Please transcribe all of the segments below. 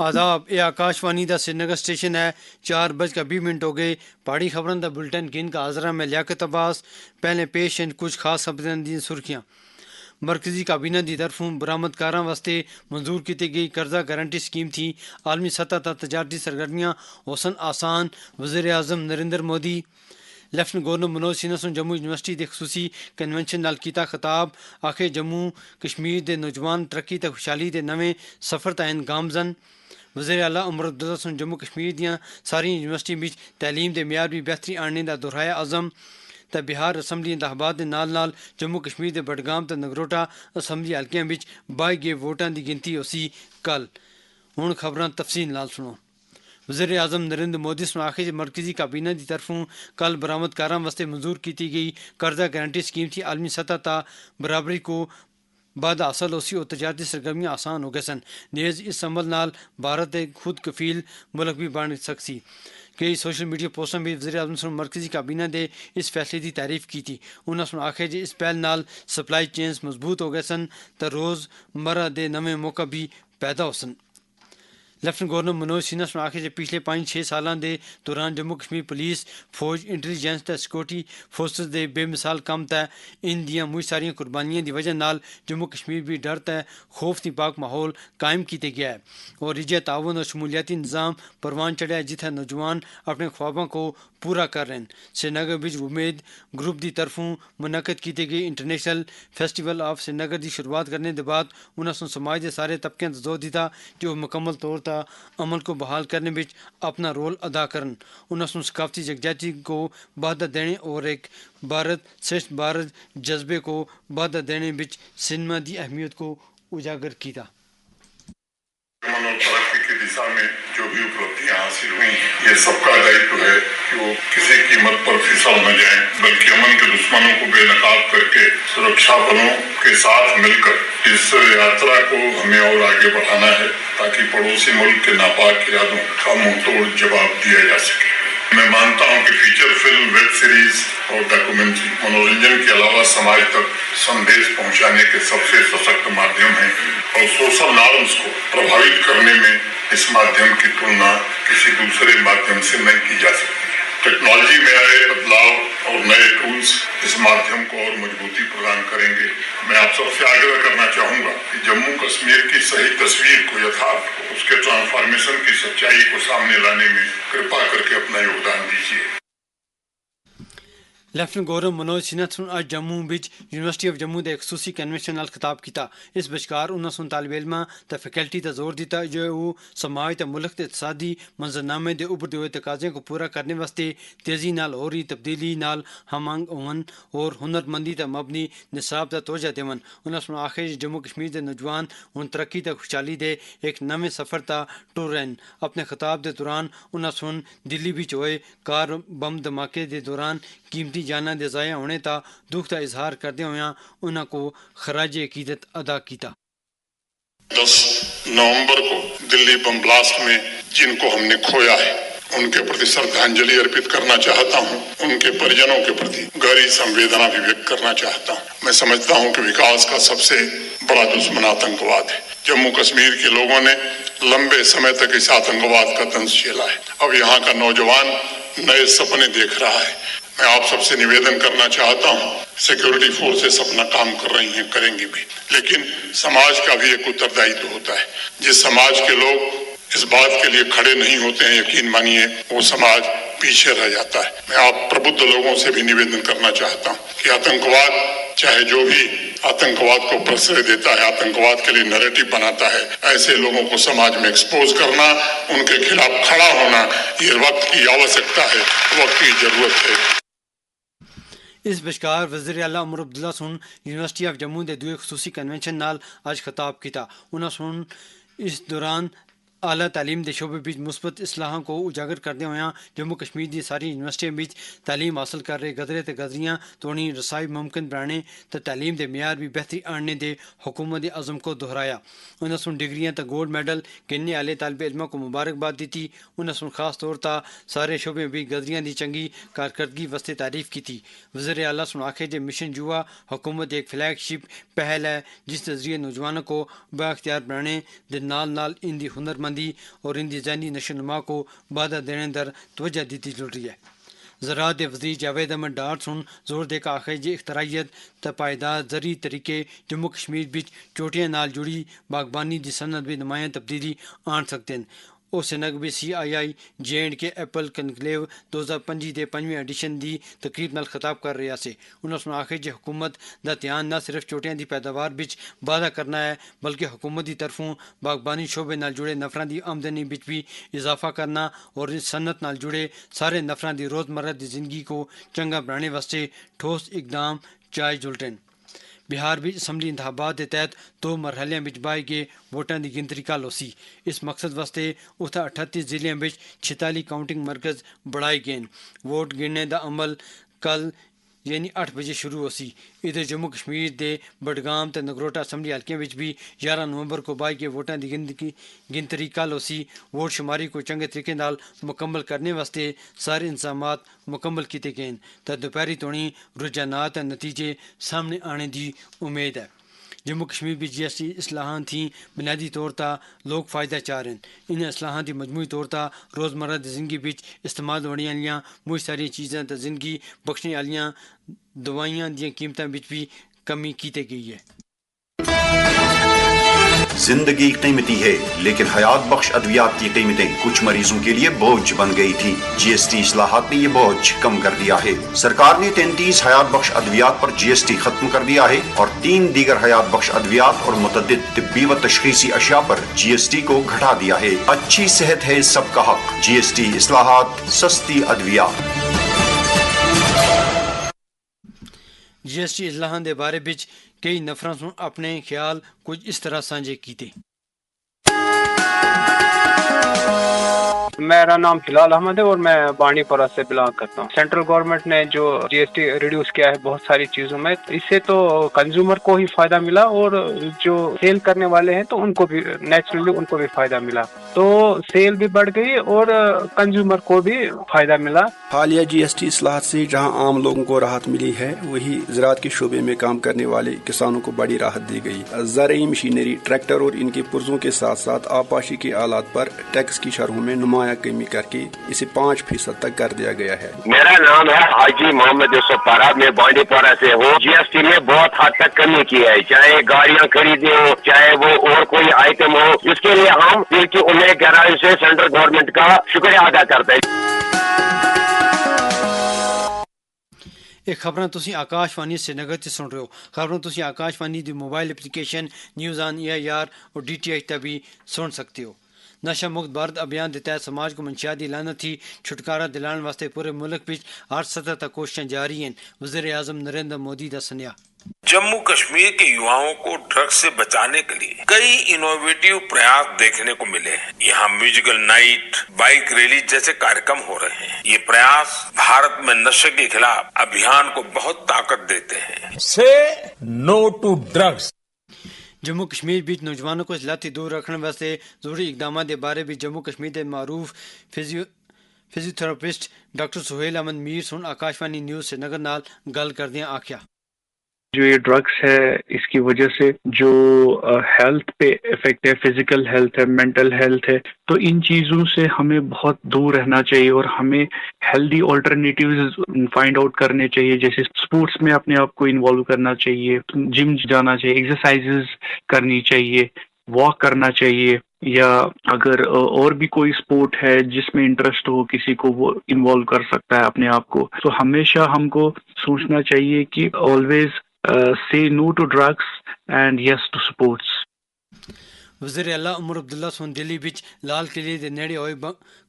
آداب یہ آکاشوانی دا سری نگر اسٹیشن ہے 4:20 ہو گئے پہاڑی خبروں دا بلٹن گن کا حاضرہ میں لیاقت عباس پہلے پیش ہیں کچھ خاص خبریں دی سرخیاں مرکزی کابینہ دی طرفوں برآمد کاراں واسطے منظور کی گئی قرضہ گارنٹی اسکیم تھی عالمی سطح تک تجارتی سرگرمیاں حسن آسان وزیر اعظم نریندر مودی لیفٹنٹ گورنر منوج سنہا سن جموں یونیورسٹی دے خصوصی کنونشن نال کیتا خطاب آخے جموں کشمیر دے نوجوان ترقی تے خوشحالی دے نویں سفر تائن گامزن وزیر اعلیٰ عمر عبداللہ سن جموں کشمیر دیاں ساری یونیورسٹی وچ تعلیم دے معیار بھی بہتری آننے دا دہرایا عزم تے بہار اسمبلی انتخابات دے نال جموں کشمیر دے بڈگام تے نگروٹا اسمبلی حلقیاں وچ بائی گئے ووٹاں دی گنتی ہوسی کل ہن خبراں تفصیل نال سنو وزیر اعظم نریندر مودی نے آخر مرکزی کابینہ کی طرفوں کل برآمد کاراں واسطے منظور کی گئی قرضہ گارنٹی اسکیم تھی عالمی سطح تا برابری کو بعد حاصل ہوسی اور تجارتی سرگرمیاں آسان ہو گئے سن نیز اس عمل نال بھارت ایک خود کفیل ملک بھی بن سکسی کئی سوشل میڈیا پوسٹوں میں وزیر اعظم نے مرکزی کابینہ دے اس فیصلے کی تعریف کی تھی انہوں نے آخر جی اس پہل نال سپلائی چینز مضبوط ہو گئے سن تو روز مرہ دے نویں موقع بھی پیدا ہو سن لیفٹنٹ گورنر منوج سنہا نے آخر پچھلے 5-6 سالوں کے دوران جموں کشمیر پولیس فوج انٹیلیجنس تے سیکورٹی فورسز دے بے مثال کم تے ان دیاں مجھ ساری قربانیاں دی وجہ نال جموں کشمیر بھی ڈر تے خوف دی پاک ماحول قائم کیتے گیا ہے اور رجے تعاون اور شمولیاتی نظام پروان چڑھا ہے جتھے نوجوان اپنے خوابوں کو پورا کر رہے ہیں سری نگر وچ امید گروپ دی طرفوں منعقد کیتے گئے انٹرنیشنل فیسٹیول آف سری نگر دی شروعات کرنے کے بعد انہوں نے سماج کے سارے طبقے زور دیتا کہ وہ مکمل طور پر عمل کو بحال کرنے میں اپنا رول ادا کرن انہوں نے ثقافتی یکجہتی کو بڑھا دینے اور ایک بھارت شریشٹھ بھارت جذبے کو بڑھا دینے میں سنیما دی اہمیت کو اجاگر کیا امن اور ترقی کی دشا میں جو بھی اپلبدیاں حاصل ہوئی یہ سب کا دائتو ہے کہ وہ کسی قیمت پر پھسل نہ جائیں بلکہ امن کے دشمنوں کو بے نقاب کر کے سرکشا بلوں کے ساتھ مل کر اس یاترا کو ہمیں اور آگے بڑھانا ہے تاکہ پڑوسی ملک کے ناپاک ارادوں کا منہ توڑ جواب دیا جا سکے میں مانتا ہوں کہ فیچر فلم ویب سیریز اور ڈاکومنٹری منورنجن کے علاوہ سماج تک سندیش پہنچانے کے سب سے سشکت مادھیم ہیں اور سوشل نارمز کو پربھاوت کرنے میں اس مادھیم کی تلنا کسی دوسرے مادھیم سے نہیں کی جا سکتی ٹیکنالوجی میں آئے بدلاؤ اور نئے ٹولز اس مادھیم کو اور مضبوطی پردان کریں گے میں آپ سب سے آگرہ کرنا چاہوں گا کہ جموں کشمیر کی صحیح تصویر کو یتھارتھ کو اس کے ٹرانسفارمیشن کی سچائی کو سامنے لانے میں کرپا کر کے اپنا یوگدان دیجیے لیفٹنٹ گورنر منوج سنہا نے آج جموں بچ یونیورسٹی آف جموں کے خصوصی کنونشن نال خطاب کیا اس بچکار انہوں نے طالب علماں تے فیکلٹی تے زور دیتا جو وہ سماج تے ملک کے اقتصادی منظرنامے کے ابھرتے ہوئے تقاضے کو پورا کرنے واسطے تیزی نال ہو رہی تبدیلی نال ہم آہنگ ہون اور ہنر مندی تے مبنی نصاب تے توجہ دیون انہوں نے آخر جموں کشمیر کے نوجوان ہن ترقی تے خوشحالی دے ایک نویں سفر تا ٹر رہے ہیں اپنے خطاب کے دوران انہوں نے دلی وچ ہوئے کار بم دھماکے کے دوران قیمتی جاناں دے ضائع ہونے تا دکھ کا اظہار کردے ہوئے انہوں کو خراج عقیدت ادا کیتا 10 نومبر کو دلی بم بلاسٹ میں جن کو ہم نے کھویا ہے ان کے پرتی شردھانجلی ارپت کرنا چاہتا ہوں ان کے پریجنوں کے پرتی گہری سنویدنا بھی ویکت کرنا چاہتا ہوں میں سمجھتا ہوں کہ وکاس کا سب سے بڑا دشمن آتنکواد ہے جموں کشمیر کے لوگوں نے لمبے سمے تک اس آتنکواد کا طنز جھیلا ہے اب یہاں کا نوجوان نئے سپنے دیکھ رہا ہے میں آپ سب سے نویدن کرنا چاہتا ہوں سیکورٹی فورسز اپنا کام کر رہی ہیں کریں گی بھی لیکن سماج کا بھی ایک اتردائیتو ہوتا ہے جس سماج کے لوگ اس بات کے لیے کھڑے نہیں ہوتے ہیں یقین مانیے وہ سماج پیچھے رہ جاتا ہے میں آپ پربدھ لوگوں سے بھی نویدن کرنا چاہتا ہوں کہ آتنکواد چاہے جو بھی آتنکواد کو پرسرے دیتا ہے آتنکواد کے لیے نیریٹو بناتا ہے ایسے لوگوں کو سماج میں ایکسپوز کرنا ان کے خلاف کھڑا ہونا یہ وقت کی آوشکتا ہے وقت کی ضرورت ہے اس بچکار وزیر اعلیٰ عمر عبداللہ سن یونیورسٹی آف جموں کے دوسرے خصوصی کنونشن نال آج خطاب کیا انہوں نے اس دوران اعلیٰ تعلیم کے شعبے بچ مثبت اصلاحوں کو اجاگر کرتے ہوئے جموں کشمیر کی ساری یونیورسٹیوں بچ تعلیم حاصل کر رہے گدرے تے گدریاں تونی رسائی ممکن بنانے تے تعلیم کے معیار بھی بہتری آننے دے حکومت عزم کو دہرایا انہوں نے ڈگریاں تے گولڈ میڈل گننے والے طالب علموں کو مبارکباد دیتی انہوں نے خاص طور تا سارے شعبے بھی گدریاں دی چنگی کارکردگی واسطے تعریف کی تھی وزیر اعلیٰ نے آخر جے مشن جوا حکومت ایک فلیگ شپ پہل ہے جس کے ذریعے نوجوانوں کو بااختیار بنانے دے نال ان دی ہنر مند بندی اور ان کی ذہنی نشو و نما کو بادھا دینے در توجہ دیتی چل رہی ہے۔ زراعت وزیر جاوید احمد ڈار سن زور دے کا آخر جی اختراعیت تے پائیدار زرعی طریقے جموں کشمیر بچ چوٹیاں نال جڑی باغبانی دی صنعت بھی نمایاں تبدیلی آن سکتے ہیں۔ اس سنگ بھی CII J&K ایپل کنکلیو 2025 دے 5ویں ایڈیشن دی تقریب نال خطاب کر رہا سے انہوں نے آخر جی حکومت دا دھیان نہ صرف چوٹیاں دی پیداوار بچ واਧਾ کرنا ہے بلکہ حکومت دی طرفوں باغبانی شعبے نال جڑے نفراں دی آمدنی بچ بھی اضافہ کرنا اور اس صنعت نال جڑے سارے نفراں دی روزمرہ دی زندگی کو چنگا بنانے واسطے ٹھوس اقدام چائے جلٹن۔ بہار بھی اسمبلی انتخابات کے تحت 2 مرحلیاں بچ بائے گئے ووٹاں دی گنتری کل ہوسی۔ اس مقصد واسطے اتھا 38 ضلعوں بچ 46 کاؤنٹنگ مرکز بڑھائے گئے۔ ووٹ گننے دا عمل کل یعنی 8 بجے شروع ہوسی۔ ادھر جموں کشمیر دے بڈگام تے نگروٹا اسمبلی حلقے وچ بھی 11 نومبر کو بائے گئے ووٹاں دی گنتری کل ہوسی۔ ووٹ شماری کو چنگے طریقے نال مکمل کرنے واسطے سارے انتظامات مکمل کیتے گئے تے دوپہری تونی رجحانات تے نتیجے سامنے آنے دی امید ہے۔ جموں کشمیر بھی GST اصلاحات تھیں بنیادی طور تا لوگ فائدہ چاہ رہے ہیں۔ انہیں اصلاحات کی مجموعی طور تا روزمرہ دی زندگی بچ استعمال ہونے والیاں بہت ساری چیزاں تے زندگی بخشنے والیاں دوائیاں دیاں قیمتاں بچ بھی کمی کیتے گئی ہے۔ زندگی قیمتی ہے لیکن حیات بخش ادویات کی قیمتیں کچھ مریضوں کے لیے بوجھ بن گئی تھی۔ GST اصلاحات نے یہ بوجھ کم کر دیا ہے۔ سرکار نے 33 حیات بخش ادویات پر GST ختم کر دیا ہے اور 3 دیگر حیات بخش ادویات اور متعدد طبی و تشخیصی اشیاء پر GST کو گھٹا دیا ہے۔ اچھی صحت ہے سب کا حق۔ GST اصلاحات، سستی ادویات۔ GST اصلاحات دے بارے بچ کئی نفراں سن اپنے خیال کچھ اس طرح سانجھے کیتے۔ میرا نام ہلال احمد ہے اور میں بانڈی پورہ سے بلانگ کرتا ہوں۔ سینٹرل گورنمنٹ نے جو GST ریڈیوس کیا ہے بہت ساری چیزوں میں، اس سے تو کنزیومر کو ہی فائدہ ملا اور جو سیل کرنے والے ہیں تو ان کو بھی نیچرلی ان کو بھی فائدہ ملا، تو سیل بھی بڑھ گئی اور کنزیومر کو بھی فائدہ ملا۔ حالیہ GST اصلاحات سے جہاں عام لوگوں کو راحت ملی ہے، وہی زراعت کے شعبے میں کام کرنے والے کسانوں کو بڑی راحت دی گئی۔ زرعی مشینری، ٹریکٹر اور ان کے پرزوں کے ساتھ ساتھ آبپاشی کے آلات پر ٹیکس کی شرحوں میں نمایاں کمی کر کے اسے 5% تک کر دیا گیا ہے۔ میرا نام ہے حاجی محمد یوسف پارا، میں بانڈی پورہ سے ہوں۔ GST نے بہت حد تک کمی کی ہے، چاہے گاڑیاں خریدیں ہو، چاہے وہ اور کوئی آئٹم ہو، اس کے لیے ہم دل کی امید گہرائی سے سینٹرل گورنمنٹ کا شکریہ ادا کرتے ہیں۔ ایک خبراں تسی آکاش وانی سے نگر تے سن رہے ہو۔ خبراں تسی آکاش وانی دی mobile application news on AIR اور DTH تے بھی سن سکتے ہو۔ نشہ مکت بھارت ابھیان کے تحت سماج کو منشیاتی لعنت تھی چھٹکارا دلانے واسطے پورے ملک وچ ہر سطح تک کوششیں جاری ہیں۔ وزیر اعظم نریندر مودی کا سنیا۔ جموں کشمیر کے یواؤں کو ڈرگز سے بچانے کے لیے کئی انوویٹو پریاس دیکھنے کو ملے ہیں۔ یہاں میوزیکل نائٹ، بائک ریلی جیسے کارکرم ہو رہے ہیں۔ یہ پریاس بھارت میں نشے کے خلاف ابھیان کو بہت طاقت دیتے ہیں۔ سے نو ٹو ڈرگز۔ جموں کشمیر بچ نوجوانوں کو اصلاحاتی دور رکھنے واسطے ضروری اقدامات کے بارے بھی جموں کشمیر کے معروف فزیوتھراپسٹ ڈاکٹر سہیل احمد میر سن آکاش وانی نیوز سے نگر نال گل کردیاں آکھیا۔ جو یہ ڈرگس ہے اس کی وجہ سے جو ہیلتھ پہ افیکٹ ہے، فزیکل ہیلتھ ہے، مینٹل ہیلتھ ہے، تو ان چیزوں سے ہمیں بہت دور رہنا چاہیے اور ہمیں ہیلدی آلٹرنیٹیوز فائنڈ آؤٹ کرنے چاہیے، جیسے سپورٹس میں اپنے آپ کو انوالو کرنا چاہیے، جم جانا چاہیے، ایکسرسائزز کرنی چاہیے، واک کرنا چاہیے، یا اگر اور بھی کوئی سپورٹ ہے جس میں انٹرسٹ ہو کسی کو، وہ انوالو کر سکتا ہے اپنے آپ کو۔ تو ہمیشہ ہم کو سوچنا چاہیے کہ always say no to drugs and yes to sports۔ وزیر اعلیٰ عمر عبداللہ سن دلی بچ لال قلعے دے نیڑے ہوئے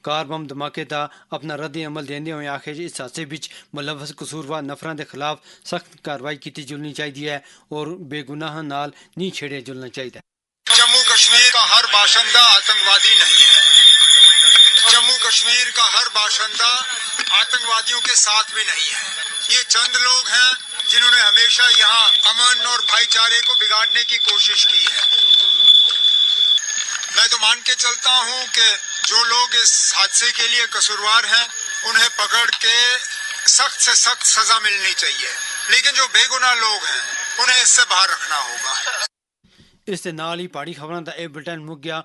کار بم دھماکے دا اپنا رد عمل دیندے ہوئے آخیا جی اس حادثے بچ ملوث قصوروار نفراں دے خلاف سخت کارروائی کیتی جلنی چاہیے ہے اور بے گناہ نال نہیں چھیڑیا جلنا چاہیے۔ جموں کشمیر کا ہر باشندہ آتنکوادی نہیں ہے۔ جموں کشمیر کا ہر باشندہ آتنکوادیوں کے ساتھ بھی نہیں ہے۔ یہ چند لوگ ہیں جنہوں نے ہمیشہ یہاں امن اور بھائی چارے کو بگاڑنے کی کوشش کی ہے۔ میں تو مان کے چلتا ہوں کہ جو لوگ اس حادثے کے لیے قصوروار ہیں انہیں پکڑ کے سخت سے سخت سزا ملنی چاہیے، لیکن جو بے گناہ لوگ ہیں انہیں اس سے باہر رکھنا ہوگا۔ اس ਦੇ ਨਾਲ ਹੀ ਪਹਾੜੀ ਖਬਰਾਂ ਦਾ ਇਹ ਬੁਲਟਨ ਮੁੱਕ ਗਿਆ।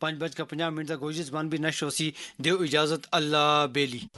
5:50 ਦਾ ਗੋਸ਼ਤ ਬਨ ਵੀ ਨਸ਼ਰ ਹੋਸੀ। ਦਿਓ ਇਜਾਜ਼ਤ, ਅੱਲਾ ਬੇਲੀ।